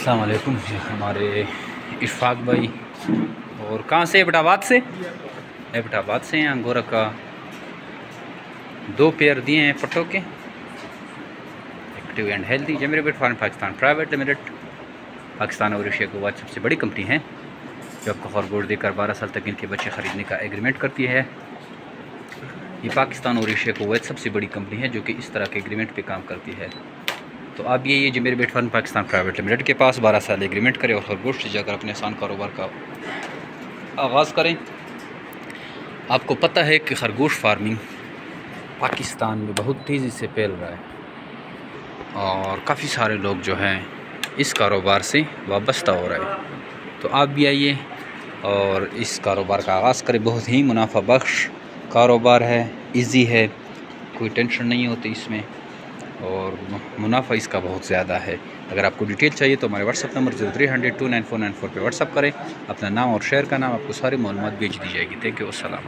अस्सलाम वालेकुम। हमारे इशफाक भाई और कहाँ से? एबटाबाद से। एबटाबाद से हैं। अंगोरा का 2 पेयर दिए हैं पट्टों के। एक्टिव एंड हेल्दी जमीर बेट farm Pakistan private limited, Pakistan और एशिया के बाद सबसे बड़ी कंपनी है जो आपको खरगोश देकर 12 साल तक इनके बच्चे ख़रीदने का एग्रीमेंट करती है। ये पाकिस्तान और एशिया को सबसे बड़ी कंपनी है जो कि इस तरह के एग्रीमेंट पे काम करती है। तो आप ये जमीर बेट फार्म पाकिस्तान प्राइवेट लिमिटेड के पास 12 साल एग्रीमेंट करें और खरगोश से जाकर अपने आसान कारोबार का आगाज़ करें। आपको पता है कि खरगोश फार्मिंग पाकिस्तान में बहुत तेज़ी से फैल रहा है और काफ़ी सारे लोग जो हैं इस कारोबार से वाबस्ता हो रहे हैं। तो आप भी आइए और इस कारोबार का आगाज़ करें। बहुत ही मुनाफा बख्श कारोबार है, इजी है, कोई टेंशन नहीं होती इसमें और मुनाफा इसका बहुत ज़्यादा है। अगर आपको डिटेल चाहिए तो हमारे व्हाट्सअप नंबर 0300 29494 पे व्हाट्सअप करें। अपना नाम और शहर का नाम, आपको सारी मालूमात भेज दी जाएगी। थैंक यू, अस्सलाम।